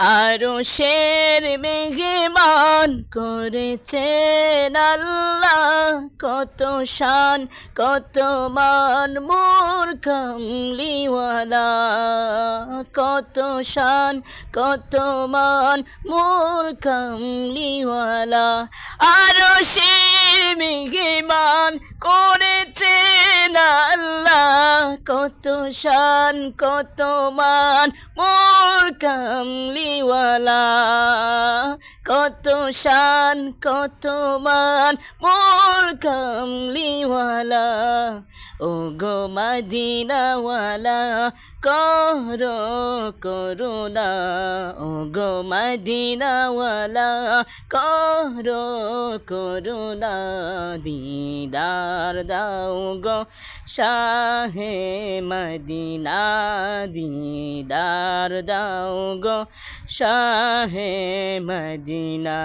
আরশের মেহমান করেছেন আল্লাহ, কত শান কত মান মোর কামলিওয়ালা, কত শান কত মান মোর কামলিওয়ালা। আরশের মেহমান করেছেন আল্লাহ, কত শান কত মান মোর কামলিওয়ালা, কত শান কত মান মোর কামলিওয়ালা। ও গো মদিনাওয়ালা করো করুণা, ও গো মদিনাওয়ালা করো করুণা। দিদার দাও গো শাহে মদিনা, দিদার দাও গো শাহে মদিনা।